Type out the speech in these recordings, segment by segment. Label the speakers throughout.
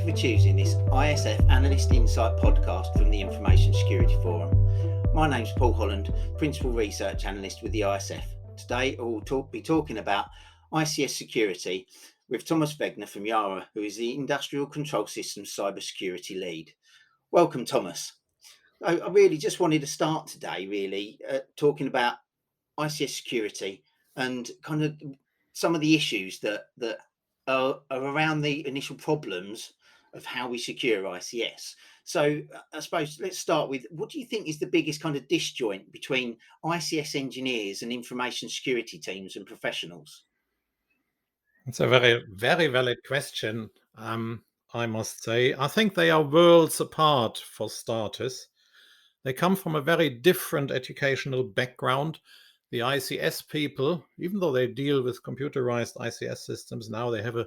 Speaker 1: you for choosing this ISF Analyst Insight Podcast from the Information Security Forum. My name's Paul Holland, Principal Research Analyst with the ISF. Today we'll be talking about ICS security with Thomas Wegner from Yara, who is the Industrial Control Systems Cybersecurity Lead. Welcome, Thomas. I really just wanted to start today talking about ICS security and kind of some of the issues that are around the initial problems of how we secure ICS. So I suppose let's start with, what do you think is the biggest kind of disjoint between ICS engineers and information security teams and professionals?
Speaker 2: It's a very, very valid question, I must say. I think they are worlds apart, for starters. They come from a very different educational background. The ICS people, even though they deal with computerized ICS systems now, they have a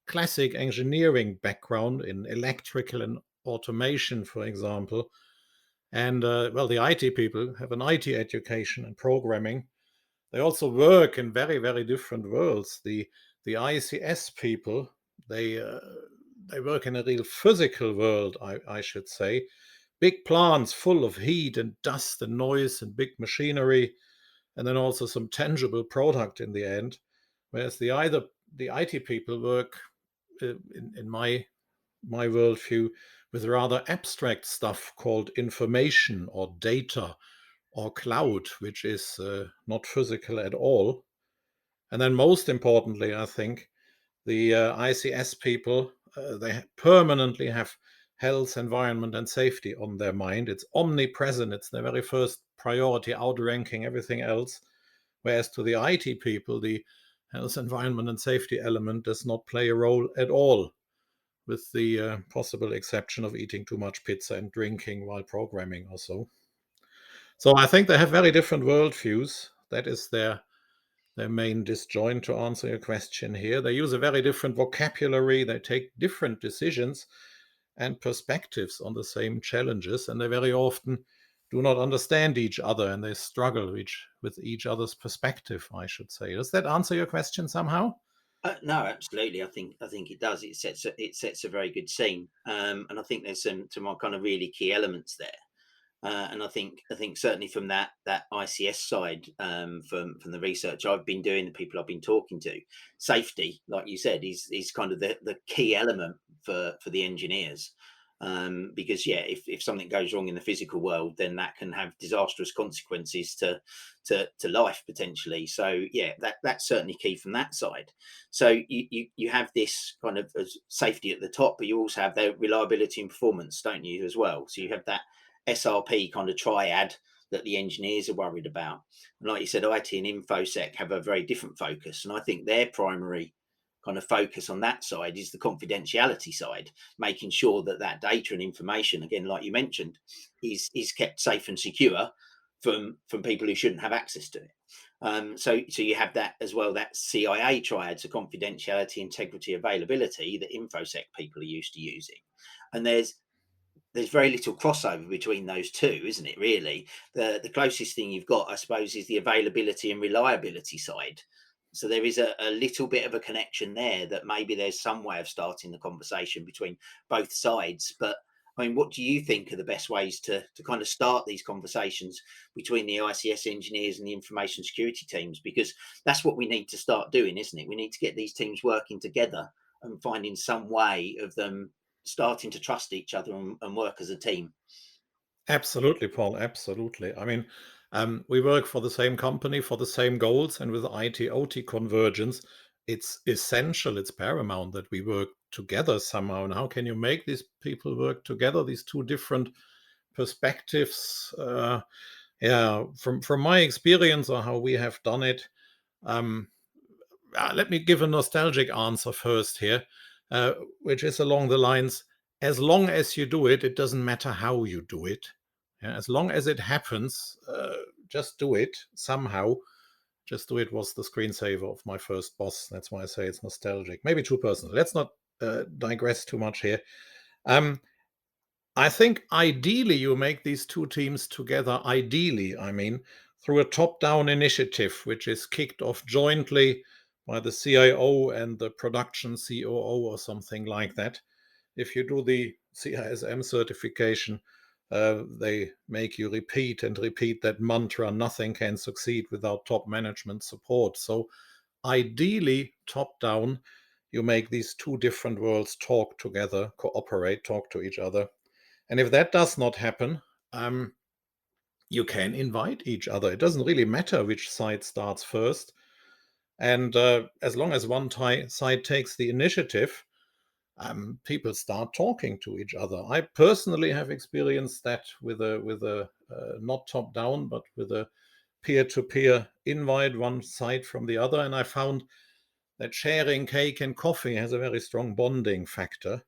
Speaker 2: classic engineering background in electrical and automation, for example. And the IT people have an IT education and programming. They also work in very, very different worlds. The ICS people, they work in a real physical world, I should say. Big plants full of heat and dust and noise and big machinery, and then also some tangible product in the end. Whereas the IT people work, in my worldview, with rather abstract stuff called information or data or cloud, which is not physical at all. And then most importantly, I think the ICS people, they permanently have health, environment, and safety on their mind. It's omnipresent. It's their very first priority, outranking everything else. Whereas to the IT people, the health, environment, and safety element does not play a role at all, with the possible exception of eating too much pizza and drinking while programming or so. So I think they have very different worldviews. That is their main disjoint, to answer your question here. They use a very different vocabulary. They take different decisions and perspectives on the same challenges, and they very often do not understand each other, and they struggle with each other's perspective, I should say. Does that answer your question somehow?
Speaker 1: No, absolutely. I think it does. It sets a very good scene, and I think there's some kind of really key elements there. And I think certainly from that ICS side, from the research I've been doing, the people I've been talking to, safety, like you said, is kind of the key element for the engineers. Because if something goes wrong in the physical world, then that can have disastrous consequences to life potentially. So that's certainly key from that side. So you have this kind of safety at the top, but you also have the reliability and performance, don't you, as well? So you have that SRP kind of triad that the engineers are worried about. And like you said, IT and InfoSec have a very different focus. And I think their primary kind of focus on that side is the confidentiality side, making sure that data and information, again, like you mentioned, is kept safe and secure from people who shouldn't have access to it. So you have that as well, that CIA triad, so confidentiality, integrity, availability, that InfoSec people are used to using. And there's very little crossover between those two, isn't it, really? The closest thing you've got, I suppose, is the availability and reliability side. So there is a little bit of a connection there, that maybe there's some way of starting the conversation between both sides. But I mean, what do you think are the best ways to kind of start these conversations between the ICS engineers and the information security teams? Because that's what we need to start doing, isn't it? We need to get these teams working together and finding some way of them starting to trust each other and work as a team.
Speaker 2: Absolutely, Paul. Absolutely. I mean, we work for the same company, for the same goals, and with IT/OT convergence, it's essential, it's paramount that we work together somehow. And how can you make these people work together, these two different perspectives? From my experience, or how we have done it, let me give a nostalgic answer first here, which is along the lines: as long as you do it, it doesn't matter how you do it. Yeah, as long as it happens, just do it somehow. Just do it was the screensaver of my first boss. That's why I say it's nostalgic. Maybe too personal. Let's not digress too much here. I think ideally you make these two teams together, ideally, I mean, through a top-down initiative, which is kicked off jointly by the CIO and the production COO or something like that. If you do the CISM certification, they make you repeat and repeat that mantra, nothing can succeed without top management support. So ideally, top down, you make these two different worlds talk together, cooperate, talk to each other. And if that does not happen, you can invite each other. It doesn't really matter which side starts first. And as long as one side takes the initiative, people start talking to each other. I personally have experienced that with a not top down, but with a peer-to-peer invite, one side from the other, and I found that sharing cake and coffee has a very strong bonding factor,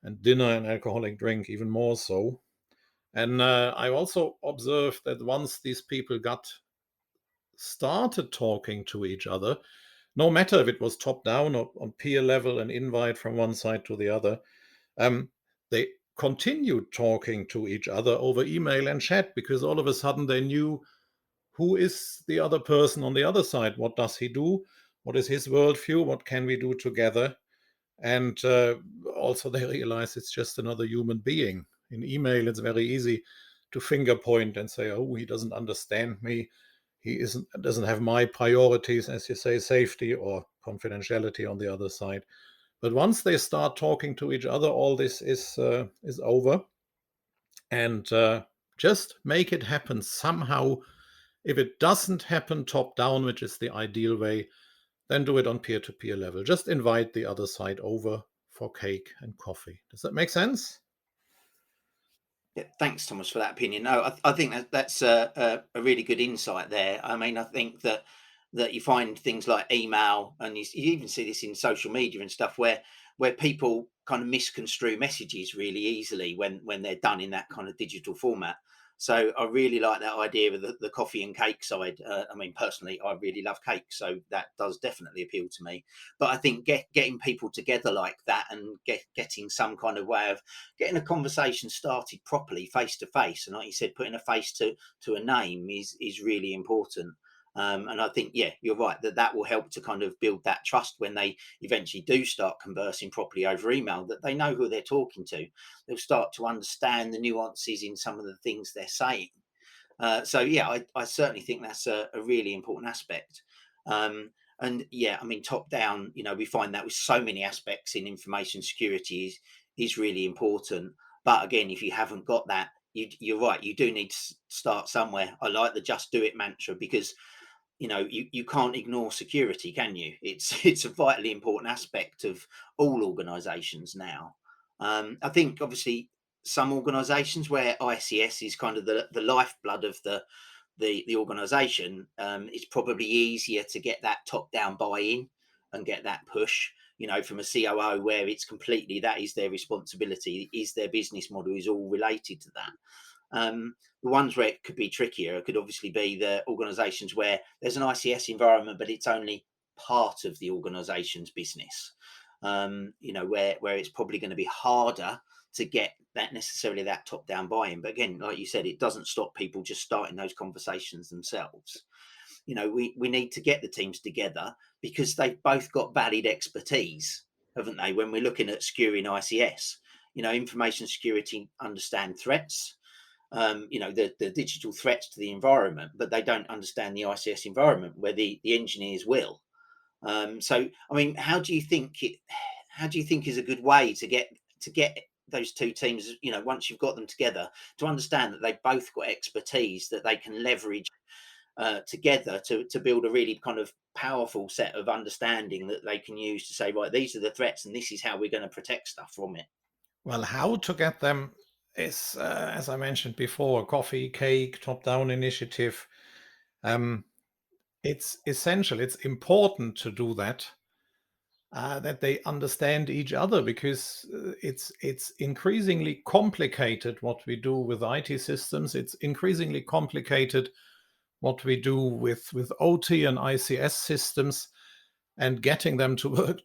Speaker 2: and dinner and alcoholic drink even more so. And I also observed that once these people got started talking to each other, no matter if it was top down or on peer level, an invite from one side to the other, um, they continued talking to each other over email and chat, because all of a sudden they knew who is the other person on the other side. What does he do? What is his worldview? What can we do together? And also they realize it's just another human being. In email, it's very easy to finger point and say, oh, he doesn't understand me. He doesn't have my priorities, as you say, safety or confidentiality on the other side. But once they start talking to each other, all this is over. And just make it happen somehow. If it doesn't happen top down, which is the ideal way, then do it on peer-to-peer level. Just invite the other side over for cake and coffee. Does that make sense?
Speaker 1: Yeah, thanks, Thomas, for that opinion. No, I think that's a really good insight there. I mean, I think that you find things like email, and you even see this in social media and stuff, where people kind of misconstrue messages really easily when they're done in that kind of digital format. So I really like that idea of the coffee and cake side. I mean, personally, I really love cake, so that does definitely appeal to me. But I think getting people together like that, and getting some kind of way of getting a conversation started properly, face to face, and like you said, putting a face to a name is really important. And I think, yeah, you're right, that will help to kind of build that trust when they eventually do start conversing properly over email, that they know who they're talking to. They'll start to understand the nuances in some of the things they're saying. So yeah, I certainly think that's a really important aspect. And yeah, I mean, top down, we find that with so many aspects in information security is really important. But again, if you haven't got that, you're right, you do need to start somewhere. I like the just do it mantra, because you can't ignore security, can you? It's a vitally important aspect of all organizations now. I think obviously some organizations where ICS is kind of the lifeblood of the organization, it's probably easier to get that top down buy-in and get that push, from a COO, where it's completely, that is their responsibility, is their business model is all related to that. The ones where it could be trickier could obviously be the organizations where there's an ICS environment, but it's only part of the organization's business. Where it's probably going to be harder to get that top down buy-in. But again, like you said, it doesn't stop people just starting those conversations themselves. We need to get the teams together, because they've both got valid expertise, haven't they? When we're looking at skewing ICS, information security understand threats, the digital threats to the environment, but they don't understand the ICS environment, where the engineers will. So, I mean, how do you think is a good way to get those two teams, once you've got them together, to understand that they've both got expertise that they can leverage together to build a really kind of powerful set of understanding that they can use to say, right, these are the threats and this is how we're going to protect stuff from it.
Speaker 2: Well, how to get them is, as I mentioned before, coffee, cake, top-down initiative. It's essential, it's important to do that, that they understand each other, because it's increasingly complicated what we do with IT systems. It's increasingly complicated what we do with OT and ICS systems, and getting them to work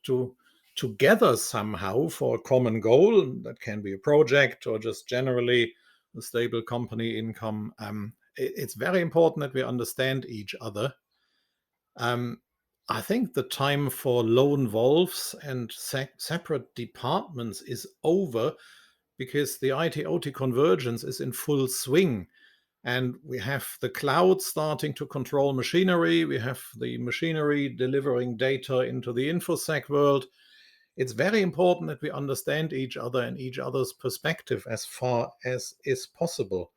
Speaker 2: together somehow for a common goal. That can be a project or just generally a stable company income. It's very important that we understand each other. Um, I think the time for lone wolves and separate departments is over, because the IT/OT convergence is in full swing. And we have the cloud starting to control machinery. We have the machinery delivering data into the InfoSec world. It's very important that we understand each other and each other's perspective as far as is possible.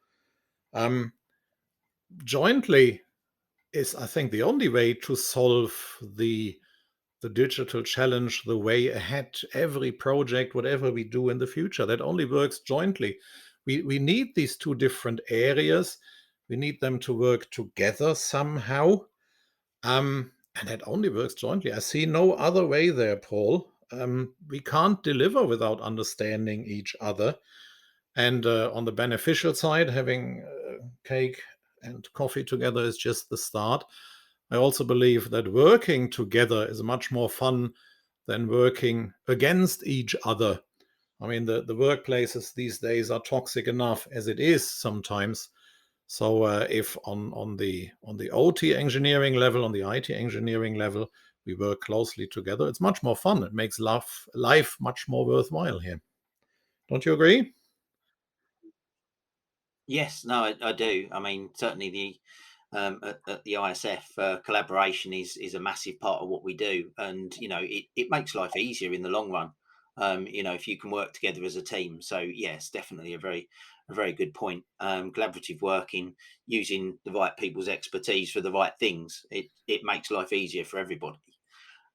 Speaker 2: Um, Jointly is, I think, the only way to solve the digital challenge, the way ahead. Every project, whatever we do in the future, that only works jointly. We need these two different areas. We need them to work together somehow. And that only works jointly. I see no other way there, Paul. We can't deliver without understanding each other. And on the beneficial side, having cake and coffee together is just the start. I also believe that working together is much more fun than working against each other. I mean, the workplaces these days are toxic enough as it is sometimes. So if on the OT engineering level, on the IT engineering level, we work closely together, it's much more fun. It makes life much more worthwhile here. Don't you agree?
Speaker 1: Yes, no, I do. I mean, certainly at the ISF, collaboration is a massive part of what we do, and it makes life easier in the long run. If you can work together as a team. So yes, definitely a very good point. Collaborative working, using the right people's expertise for the right things. It makes life easier for everybody.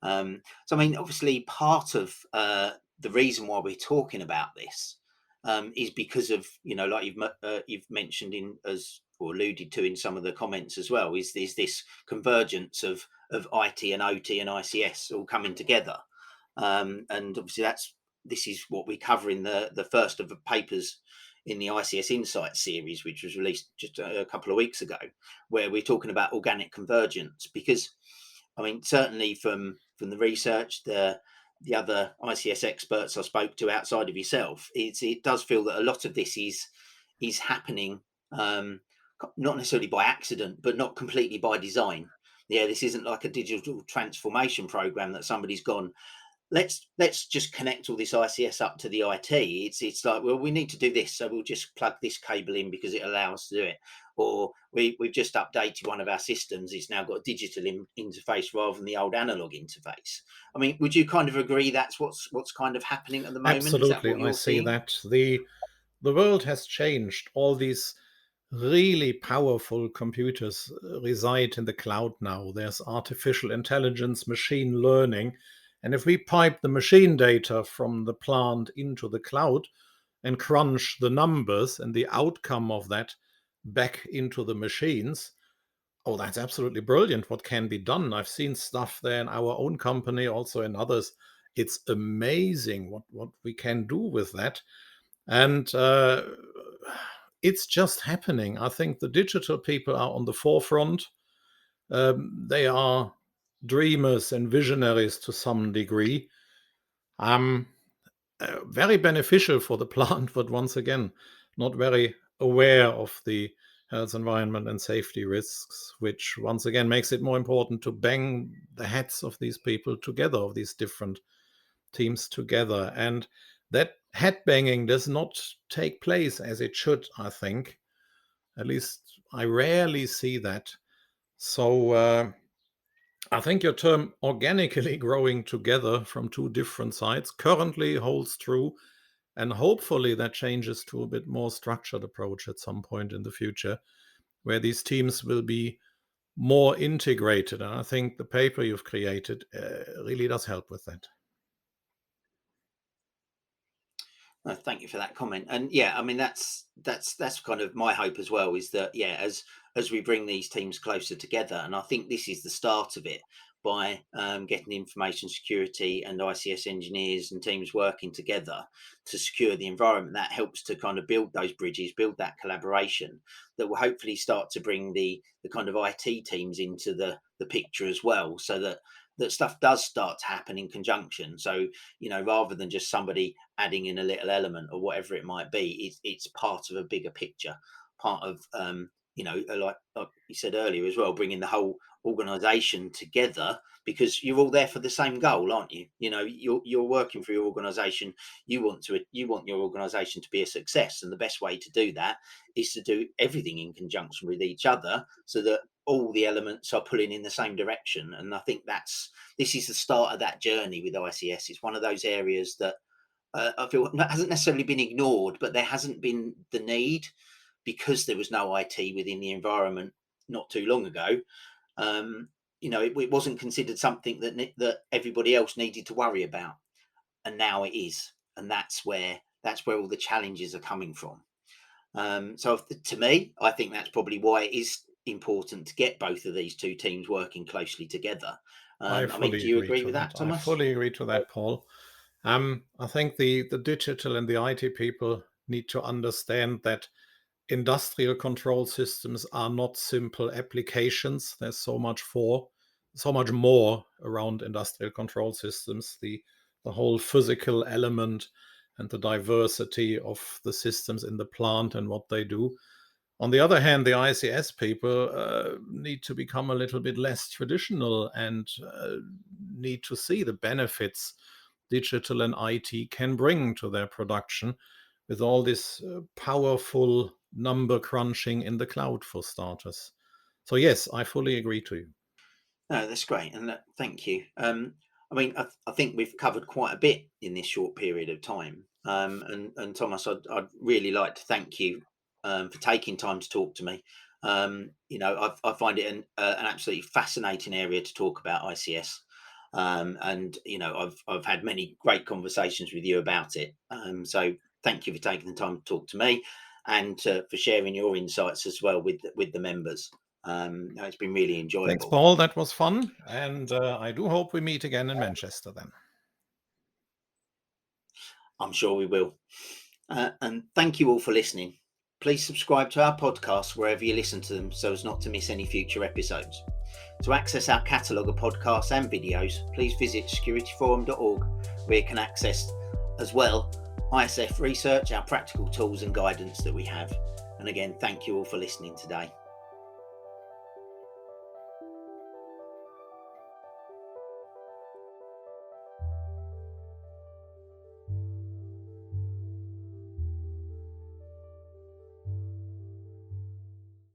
Speaker 1: So, I mean, obviously, part of the reason why we're talking about this is because of, like you've mentioned in as or alluded to in some of the comments as well, is this convergence of IT and OT and ICS all coming together, and obviously this is what we cover in the first of the papers in the ICS Insights series, which was released just a couple of weeks ago, where we're talking about organic convergence. Because I mean, certainly from the research, the other ICS experts I spoke to outside of yourself, it does feel that a lot of this is happening, um, not necessarily by accident, but not completely by design. Yeah, this isn't like a digital transformation program that somebody's gone, let's just connect all this ICS up to the IT. It's like, well, we need to do this, so we'll just plug this cable in because it allows us to do it. Or we've just updated one of our systems; it's now got a digital interface rather than the old analog interface. I mean, would you kind of agree that's what's kind of happening at the moment? Is that
Speaker 2: Absolutely.
Speaker 1: what
Speaker 2: I
Speaker 1: you're
Speaker 2: see
Speaker 1: seeing?
Speaker 2: that the world has changed. All these really powerful computers reside in the cloud now. There's artificial intelligence, machine learning. And if we pipe the machine data from the plant into the cloud and crunch the numbers and the outcome of that back into the machines, oh, that's absolutely brilliant what can be done. I've seen stuff there in our own company, also in others. It's amazing what we can do with that. And it's just happening. I think the digital people are on the forefront. They are dreamers and visionaries to some degree. Um, Very beneficial for the plant, but once again, not very aware of the health, environment, and safety risks, which once again makes it more important to bang the heads of these people together, of these different teams together. And that head banging does not take place as it should, I think. At least I rarely see that. So I think your term organically growing together from two different sides currently holds true. And hopefully that changes to a bit more structured approach at some point in the future, where these teams will be more integrated. And I think the paper you've created really does help with that.
Speaker 1: No, thank you for that comment. And yeah, I mean that's kind of my hope as well, is that yeah, as we bring these teams closer together, and I think this is the start of it, by getting information security and ICS engineers and teams working together to secure the environment. That helps to kind of build those bridges, build that collaboration that will hopefully start to bring the kind of IT teams into the picture as well, so that stuff does start to happen in conjunction. So rather than just somebody adding in a little element or whatever it might be, it's part of a bigger picture, part of like you said earlier as well, bringing the whole organization together, because you're all there for the same goal, aren't you? You're working for your organization. You want your organization to be a success, and the best way to do that is to do everything in conjunction with each other, so that all the elements are pulling in the same direction. And I think this is the start of that journey with ICS. It's one of those areas that I feel hasn't necessarily been ignored, but there hasn't been the need, because there was no IT within the environment not too long ago. It wasn't considered something that everybody else needed to worry about, and now it is, and that's where all the challenges are coming from. So to me, I think that's probably why it is important to get both of these two teams working closely together.
Speaker 2: I fully
Speaker 1: do you
Speaker 2: agree
Speaker 1: agree
Speaker 2: to
Speaker 1: with that,
Speaker 2: that. I
Speaker 1: Thomas?
Speaker 2: fully agree to that, Paul. I think the digital and the IT people need to understand that industrial control systems are not simple applications. There's so much more around industrial control systems, the whole physical element and the diversity of the systems in the plant and what they do. On the other hand, the ICS people need to become a little bit less traditional and need to see the benefits digital and IT can bring to their production, with all this powerful number crunching in the cloud, for starters. So yes, I fully agree to you.
Speaker 1: No, that's great, and thank you. I think we've covered quite a bit in this short period of time. And Thomas, I'd really like to thank you for taking time to talk to me. I find it an absolutely fascinating area to talk about ICS. And I've had many great conversations with you about it. So thank you for taking the time to talk to me, and for sharing your insights as well with the members. It's been really
Speaker 2: Thanks,
Speaker 1: enjoyable.
Speaker 2: Paul. That was fun. And I do hope we meet again in Manchester then.
Speaker 1: I'm sure we will. And thank you all for listening. Please subscribe to our podcasts wherever you listen to them, so as not to miss any future episodes. To access our catalogue of podcasts and videos, please visit securityforum.org, where you can access as well ISF research, our practical tools and guidance that we have. And again, thank you all for listening today.